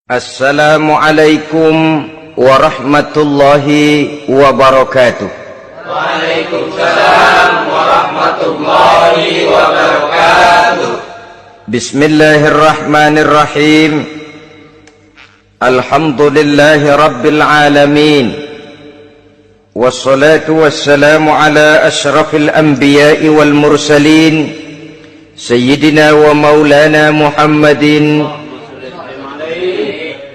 Assalamualaikum warahmatullahi wabarakatuh. Waalaikumsalam warahmatullahi wabarakatuh. Bismillahirrahmanirrahim. Alhamdulillahi rabbil alamin. Wassalatu wassalamu ala ashrafil anbiya'i wal mursalin, Sayyidina wa maulana Muhammadin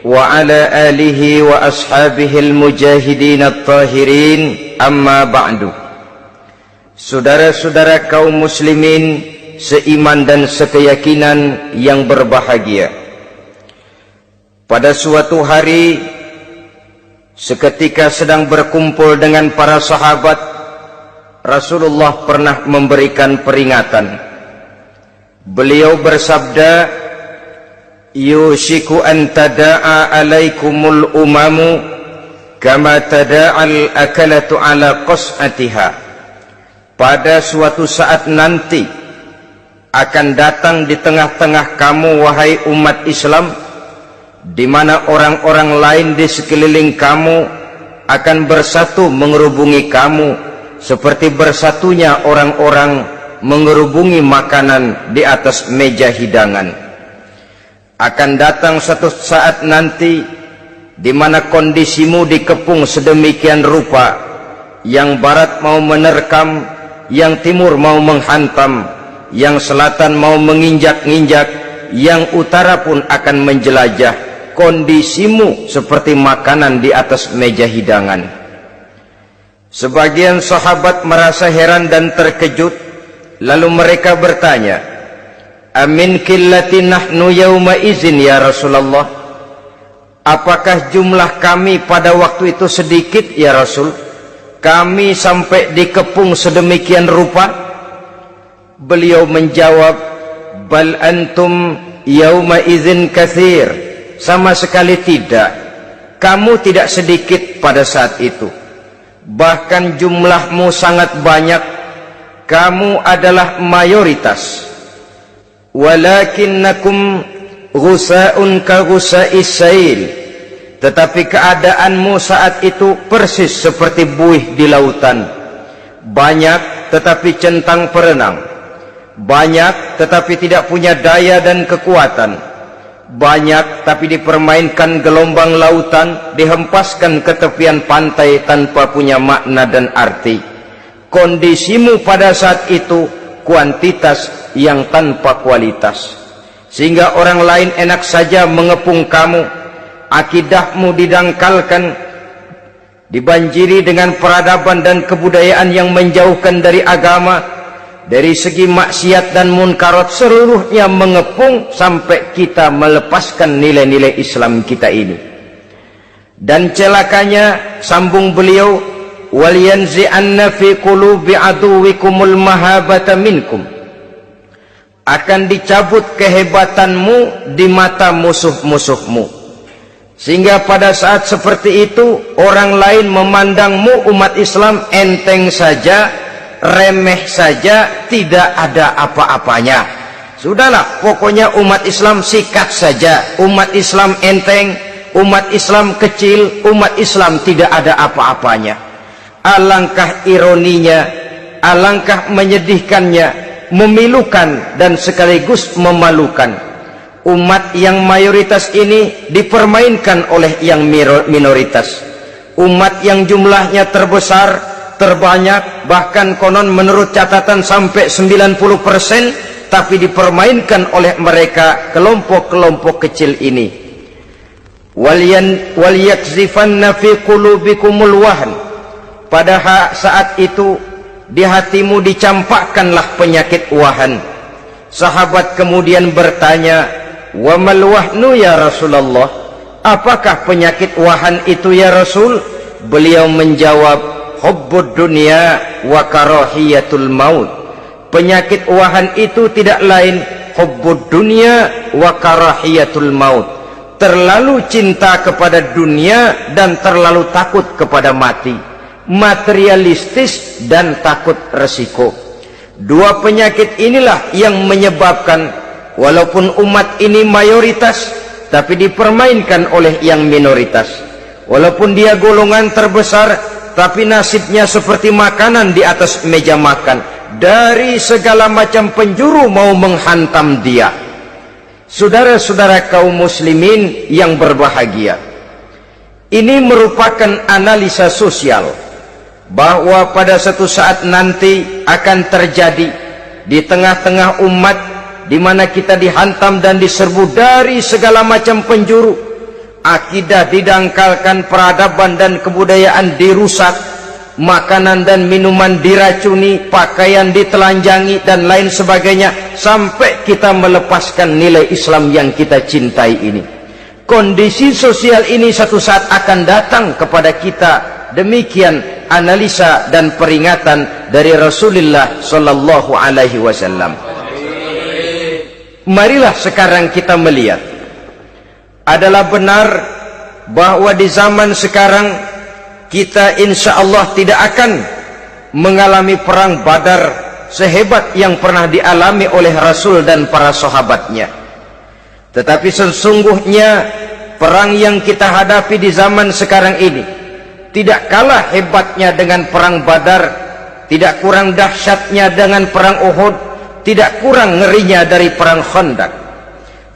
wa ala alihi wa ashabihil mujahidin at-tahirin, amma ba'du. Saudara-saudara kaum muslimin seiman dan sekeyakinan yang berbahagia, pada suatu hari seketika sedang berkumpul dengan para sahabat, Rasulullah pernah memberikan peringatan. Beliau bersabda, yushiku an tada'a alaikumul umamu kama tada'al akalatu ala qas'atiha. Pada suatu saat nanti akan datang di tengah-tengah kamu, wahai umat Islam, di mana orang-orang lain di sekeliling kamu akan bersatu mengerubungi kamu seperti bersatunya orang-orang mengerubungi makanan di atas meja hidangan. Akan datang satu saat nanti di mana kondisimu dikepung sedemikian rupa, yang barat mau menerkam, yang timur mau menghantam, yang selatan mau menginjak-injak, yang utara pun akan menjelajah. Kondisimu seperti makanan di atas meja hidangan. Sebagian sahabat merasa heran dan terkejut, lalu mereka bertanya, amin qillati nahnu yawma izin ya Rasulullah, apakah jumlah kami pada waktu itu sedikit ya Rasul, kami sampai dikepung sedemikian rupa? Beliau menjawab, bal antum yawma izin katsir, sama sekali tidak, kamu tidak sedikit pada saat itu, bahkan jumlahmu sangat banyak, kamu adalah mayoritas. Walakinnakum ghusa'un ka ghusa'is sail, tetapi keadaanmu saat itu persis seperti buih di lautan. Banyak tetapi centang perenang, banyak tetapi tidak punya daya dan kekuatan, banyak tapi dipermainkan gelombang lautan, dihempaskan ke tepian pantai tanpa punya makna dan arti. Kondisimu pada saat itu kuantitas yang tanpa kualitas, sehingga orang lain enak saja mengepung kamu. Akidahmu didangkalkan, dibanjiri dengan peradaban dan kebudayaan yang menjauhkan dari agama. Dari segi maksiat dan munkarat seluruhnya mengepung sampai kita melepaskan nilai-nilai Islam kita ini. Dan celakanya, sambung beliau, wal yanzi'anna fi qulubi aduwikumul mahabata minkum, akan dicabut kehebatanmu di mata musuh-musuhmu, sehingga pada saat seperti itu orang lain memandangmu umat Islam enteng saja, remeh saja, tidak ada apa-apanya. Sudahlah, pokoknya umat Islam sikat saja, umat Islam enteng, umat Islam kecil, umat Islam tidak ada apa-apanya. Alangkah ironinya, alangkah menyedihkannya, memilukan dan sekaligus memalukan. Umat yang mayoritas ini dipermainkan oleh yang minoritas. Umat yang jumlahnya terbesar, terbanyak, bahkan konon menurut catatan sampai 90%, tapi dipermainkan oleh mereka kelompok-kelompok kecil ini. Wal yakzifanna fi qulubikumul wahn, pada saat itu di hatimu dicampakkanlah penyakit wahan. Sahabat kemudian bertanya, wa mal wahnu ya Rasulullah, apakah penyakit wahan itu ya Rasul? Beliau menjawab, hubbud dunya wa karahiyatul maut. Penyakit wahan itu tidak lain hubbud dunya wa karahiyatul maut, terlalu cinta kepada dunia dan terlalu takut kepada mati, materialistis dan takut resiko. Dua penyakit inilah yang menyebabkan walaupun umat ini mayoritas, tapi dipermainkan oleh yang minoritas. Walaupun dia golongan terbesar, tapi nasibnya seperti makanan di atas meja makan. Dari segala macam penjuru mau menghantam dia. Saudara-saudara kaum muslimin yang berbahagia, ini merupakan analisa sosial bahwa pada suatu saat nanti akan terjadi di tengah-tengah umat di mana kita dihantam dan diserbu dari segala macam penjuru. Akidah didangkalkan, peradaban dan kebudayaan dirusak, makanan dan minuman diracuni, pakaian ditelanjangi dan lain sebagainya, sampai kita melepaskan nilai Islam yang kita cintai ini. Kondisi sosial ini satu saat akan datang kepada kita. Demikian analisa dan peringatan dari Rasulullah sallallahu alaihi wasallam. Marilah sekarang kita melihat, adalah benar bahwa di zaman sekarang kita insya Allah tidak akan mengalami perang Badar sehebat yang pernah dialami oleh Rasul dan para sahabatnya. Tetapi sesungguhnya perang yang kita hadapi di zaman sekarang ini tidak kalah hebatnya dengan perang Badar, tidak kurang dahsyatnya dengan perang Uhud, tidak kurang ngerinya dari perang Khandaq.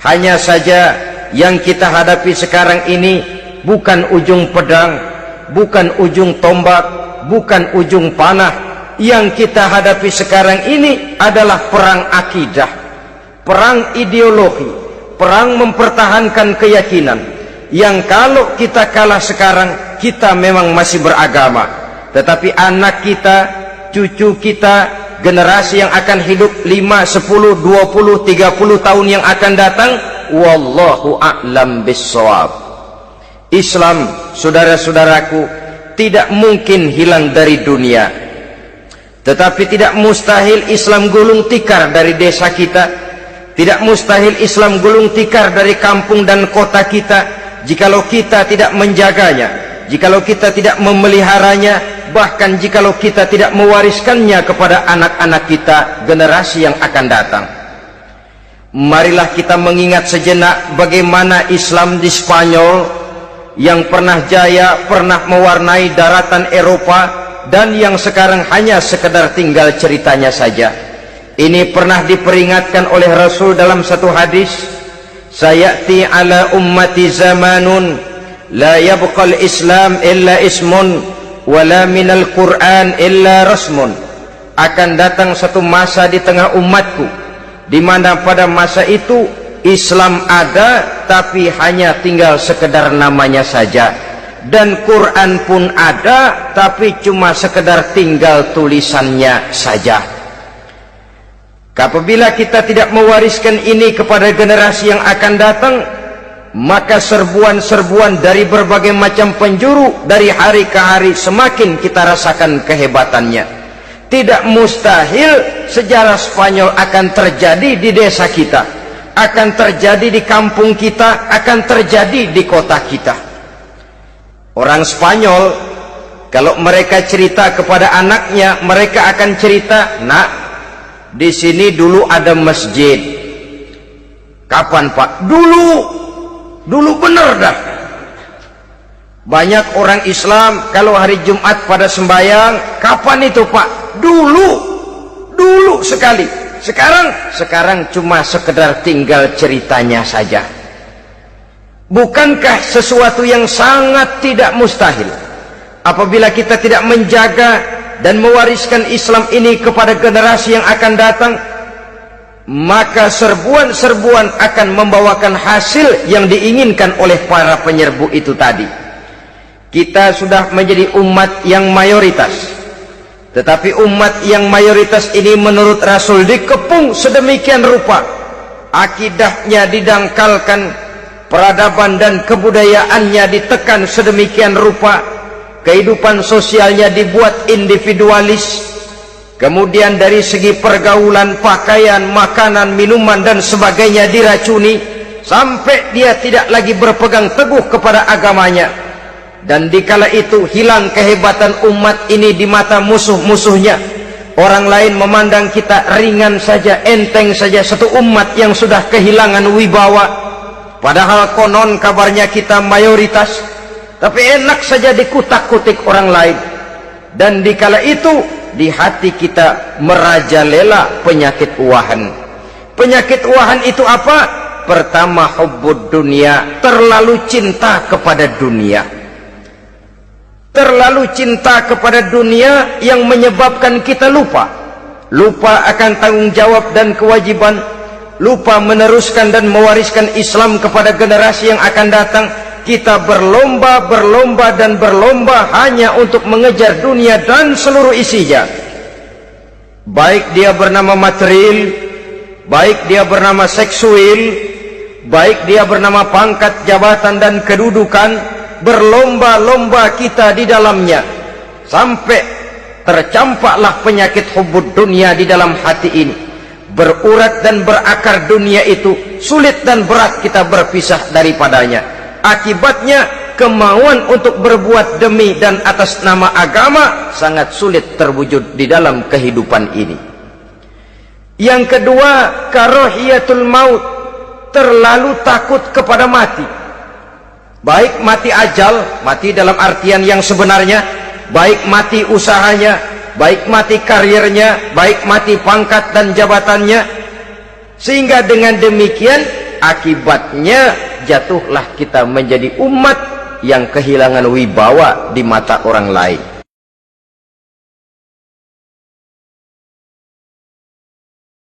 Hanya saja yang kita hadapi sekarang ini bukan ujung pedang, bukan ujung tombak, bukan ujung panah. Yang kita hadapi sekarang ini adalah perang akidah, perang ideologi, perang mempertahankan keyakinan. Yang kalau kita kalah sekarang, kita memang masih beragama, tetapi anak kita, cucu kita, generasi yang akan hidup 5, 10, 20, 30 tahun yang akan datang, wallahu a'lam bissawab. Islam, saudara-saudaraku, tidak mungkin hilang dari dunia, tetapi tidak mustahil Islam gulung tikar dari desa kita, tidak mustahil Islam gulung tikar dari kampung dan kota kita, jikalau kita tidak menjaganya, jikalau kita tidak memeliharanya, bahkan jikalau kita tidak mewariskannya kepada anak-anak kita, generasi yang akan datang. Marilah kita mengingat sejenak bagaimana Islam di Spanyol yang pernah jaya, pernah mewarnai daratan Eropa, dan yang sekarang hanya sekedar tinggal ceritanya saja. Ini pernah diperingatkan oleh Rasul dalam satu hadis, sayati ala ummati zamanun la yabqal Islam illa ismun wala minal Quran illa rasmun. Akan datang satu masa di tengah umatku di mana pada masa itu Islam ada tapi hanya tinggal sekedar namanya saja, dan Quran pun ada tapi cuma sekedar tinggal tulisannya saja. Apabila kita tidak mewariskan ini kepada generasi yang akan datang, maka serbuan-serbuan dari berbagai macam penjuru dari hari ke hari semakin kita rasakan kehebatannya. Tidak mustahil sejarah Spanyol akan terjadi di desa kita, akan terjadi di kampung kita, akan terjadi di kota kita. Orang Spanyol kalau mereka cerita kepada anaknya, mereka akan cerita, "Nak, di sini dulu ada masjid." "Kapan, Pak?" Dulu bener dah. Banyak orang Islam kalau hari Jumat pada sembahyang, "Kapan itu, Pak?" Dulu sekali. Sekarang cuma sekedar tinggal ceritanya saja. Bukankah sesuatu yang sangat tidak mustahil apabila kita tidak menjaga dan mewariskan Islam ini kepada generasi yang akan datang, maka serbuan-serbuan akan membawakan hasil yang diinginkan oleh para penyerbu itu tadi. Kita sudah menjadi umat yang mayoritas, tetapi umat yang mayoritas ini menurut Rasul dikepung sedemikian rupa, akidahnya didangkalkan, peradaban dan kebudayaannya ditekan sedemikian rupa, kehidupan sosialnya dibuat individualis, kemudian dari segi pergaulan, pakaian, makanan, minuman dan sebagainya diracuni, sampai dia tidak lagi berpegang teguh kepada agamanya. Dan dikala itu hilang kehebatan umat ini di mata musuh-musuhnya. Orang lain memandang kita ringan saja, enteng saja, satu umat yang sudah kehilangan wibawa. Padahal konon kabarnya kita mayoritas, tapi enak saja dikutak-kutik orang lain. Dan dikala itu di hati kita merajalela penyakit uahan. Penyakit uahan itu apa? Pertama, hubbud dunia, terlalu cinta kepada dunia. Terlalu cinta kepada dunia yang menyebabkan kita lupa akan tanggung jawab dan kewajiban, lupa meneruskan dan mewariskan Islam kepada generasi yang akan datang. Kita berlomba hanya untuk mengejar dunia dan seluruh isinya, baik dia bernama material, baik dia bernama seksual, baik dia bernama pangkat, jabatan dan kedudukan. Berlomba-lomba kita di dalamnya sampai tercampaklah penyakit hubbud dunia di dalam hati ini. Berurat dan berakar dunia itu, sulit dan berat kita berpisah daripadanya. Akibatnya kemauan untuk berbuat demi dan atas nama agama sangat sulit terwujud di dalam kehidupan ini. Yang kedua, karahiyatul maut, terlalu takut kepada mati. Baik mati ajal, mati dalam artian yang sebenarnya, baik mati usahanya, baik mati karirnya, baik mati pangkat dan jabatannya. Sehingga dengan demikian akibatnya jatuhlah kita menjadi umat yang kehilangan wibawa di mata orang lain.